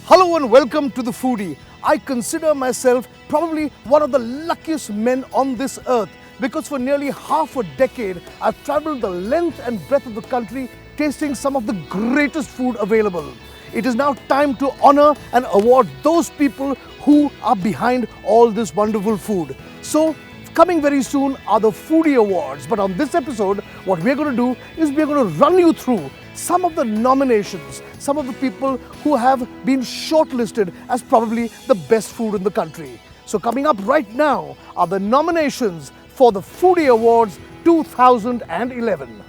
Hello and welcome to The Foodie. I consider myself probably one of the luckiest men on this earth because for nearly half a decade I've traveled the length and breadth of the country tasting some of the greatest food available. It is now time to honor and award those people who are behind all this wonderful food. So, coming very soon are the Foodie Awards. But on this episode, what we're going to do is we're going to run you through some of the nominations, some of the people who have been shortlisted as probably the best food in the country. So coming up right now are the nominations for the Foodie Awards 2011.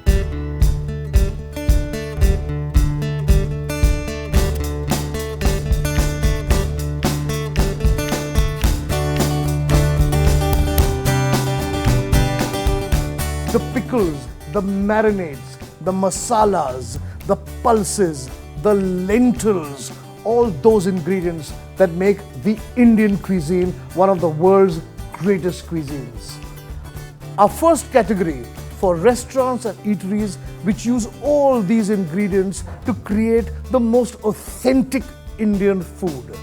The pickles, the marinades, the masalas, the pulses, the lentils, all those ingredients that make the Indian cuisine one of the world's greatest cuisines. Our first category for restaurants and eateries which use all these ingredients to create the most authentic Indian food.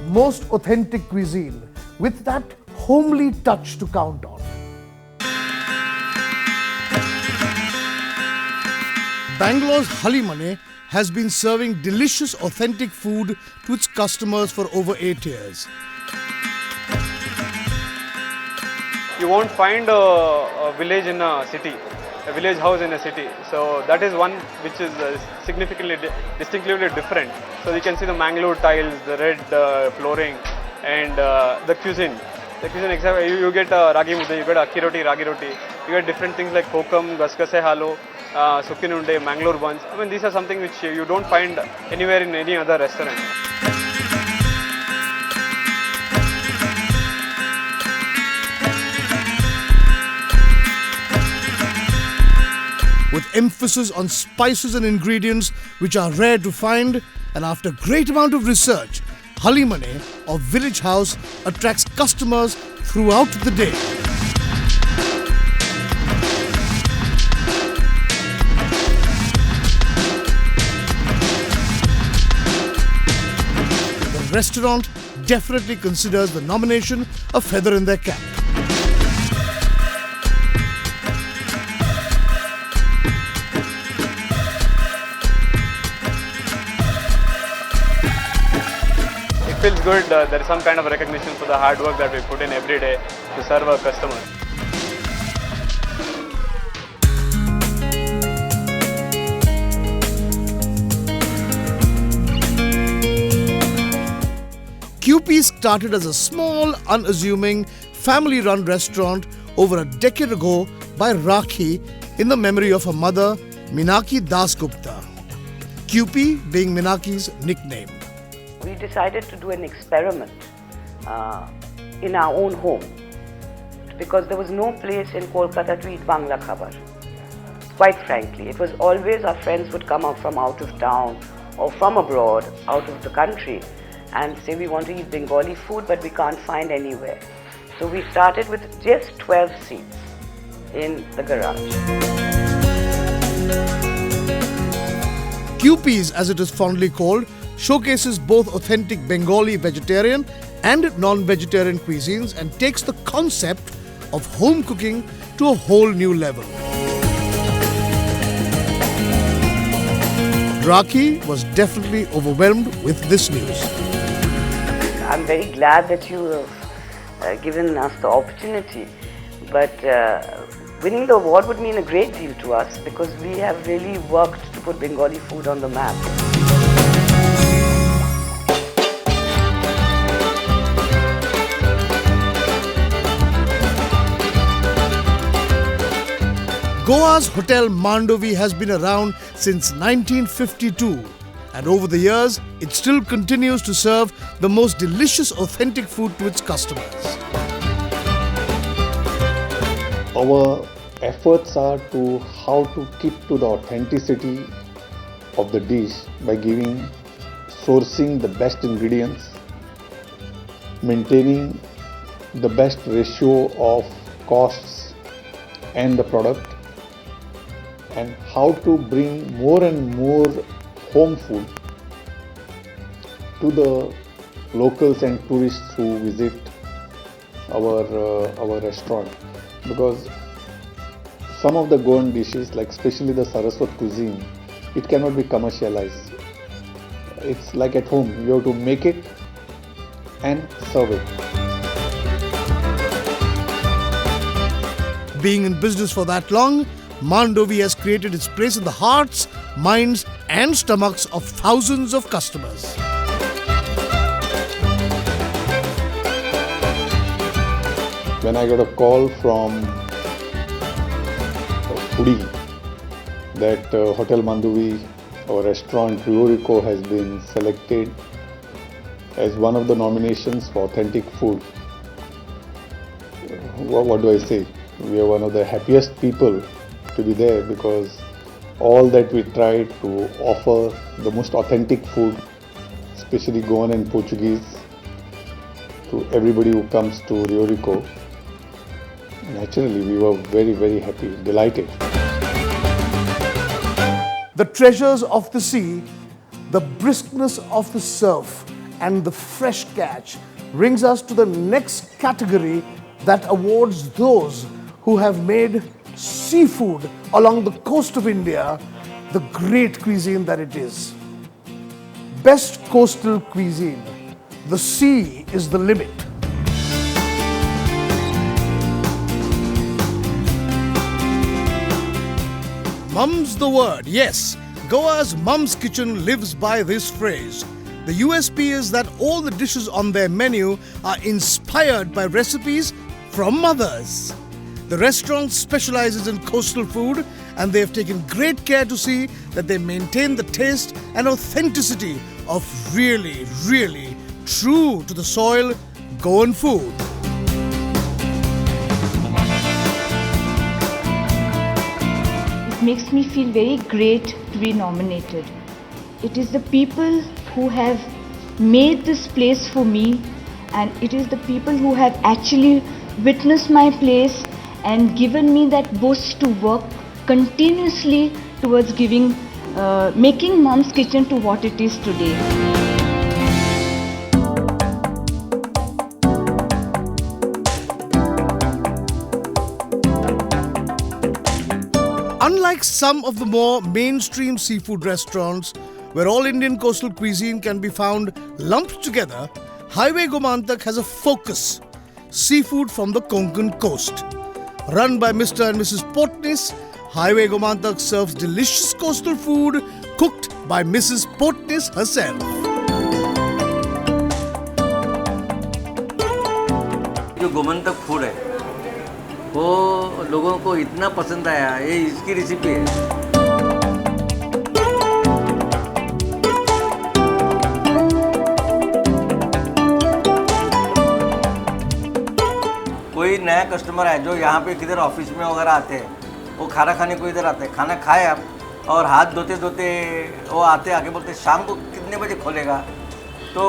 Most authentic cuisine with that homely touch to count on. Bangalore's Halimane has been serving delicious authentic food to its customers for over 8 years. You won't find a village in a city, a village house in a city. So that is one which is significantly, distinctly different. So you can see the Mangalore tiles, the red flooring, and the cuisine. The cuisine, except you get ragi mudde, you get akki roti, ragi roti. You get different things like kokam, gaskase halo, Sukkinunde, Mangalore buns. I mean, these are something which you don't find anywhere in any other restaurant. With emphasis on spices and ingredients which are rare to find, and after great amount of research, Halimane or Village House attracts customers throughout the day. The restaurant definitely considers the nomination a feather in their cap. It feels good. There is some kind of recognition for the hard work that we put in every day to serve our customers. QP started as a small, unassuming, family-run restaurant over a decade ago by Rakhi in the memory of her mother, Minaki Dasgupta. QP being Minaki's nickname. We decided to do an experiment in our own home because there was no place in Kolkata to eat Bangla khabar. Quite frankly, it was always our friends would come up from out of town or from abroad, out of the country, and say we want to eat Bengali food but we can't find anywhere. So we started with just 12 seats in the garage. QP's, as it is fondly called, showcases both authentic Bengali vegetarian and non-vegetarian cuisines and takes the concept of home cooking to a whole new level. Rakhi was definitely overwhelmed with this news. I'm very glad that you have given us the opportunity, but winning the award would mean a great deal to us because we have really worked to put Bengali food on the map. Goa's Hotel Mandovi has been around since 1952 And over the years, it still continues to serve the most delicious, authentic food to its customers. Our efforts are to how to keep to the authenticity of the dish by sourcing the best ingredients, maintaining the best ratio of costs and the product, and how to bring more and more home food to the locals and tourists who visit our restaurant. Because some of the Goan dishes, like especially the Saraswat cuisine, it cannot be commercialized. It's like at home, you have to make it and serve it. Being in business for that long, Mandovi has created its place in the hearts, minds and stomachs of thousands of customers. When I got a call from foodie that Hotel Mandovi, our restaurant Riorico, has been selected as one of the nominations for authentic food, what do I say? We are one of the happiest people to be there, because all that we tried to offer the most authentic food, especially Goan and Portuguese, to everybody who comes to Riorico. Naturally, we were very, very happy, delighted. The treasures of the sea, the briskness of the surf and the fresh catch brings us to the next category that awards those who have made seafood along the coast of India the great cuisine that it is. Best coastal cuisine. The sea is the limit. Mum's the word, yes. Goa's Mum's Kitchen lives by this phrase. The USP is that all the dishes on their menu are inspired by recipes from mothers. The restaurant specializes in coastal food, and they have taken great care to see that they maintain the taste and authenticity of really, really true to the soil Goan food. It makes me feel very great to be nominated. It is the people who have made this place for me, and it is the people who have actually witnessed my place and given me that boost to work continuously towards making Mum's Kitchen to what it is today. Unlike some of the more mainstream seafood restaurants, where all Indian coastal cuisine can be found lumped together, Highway Gomantak has a focus: seafood from the Konkan coast. Run by Mr. and Mrs. Potnis, Highway Gomantak serves delicious coastal food cooked by Mrs. Potnis herself. जो Gomantak food है वो लोगों को इतना पसंद आया, ये इसकी रेसिपी है। कोई नया कस्टमर है जो यहाँ पे किधर ऑफिस में वगैरह आते हैं, वो खाना खाने को इधर आते हैं, खाना खाए आप और हाथ धोते धोते वो आते आके बोलते शाम को कितने बजे खोलेगा, तो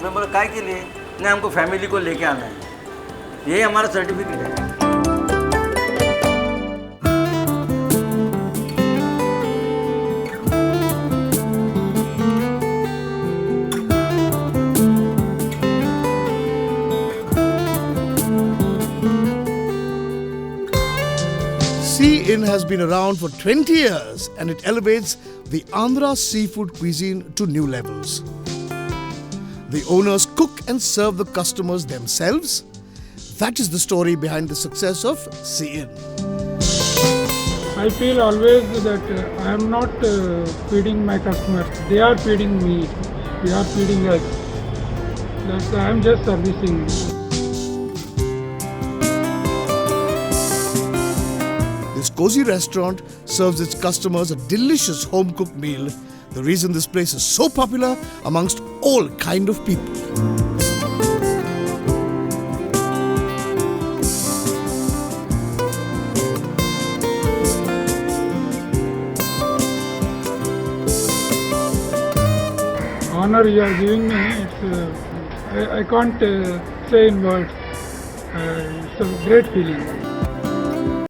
मैं बोला काय के लिए, नहीं हमको फैमिली को लेके आना है, यही हमारा सर्टिफिकेट है। Sea Inn has been around for 20 years, and it elevates the Andhra seafood cuisine to new levels. The owners cook and serve the customers themselves. That is the story behind the success of Sea Inn. I feel always that I am not feeding my customers. They are feeding me. They are feeding us. That I am just servicing. This cozy restaurant serves its customers a delicious home-cooked meal the reason this place is so popular amongst all kind of people. Honor you are giving me, I can't say in words. It's a great feeling.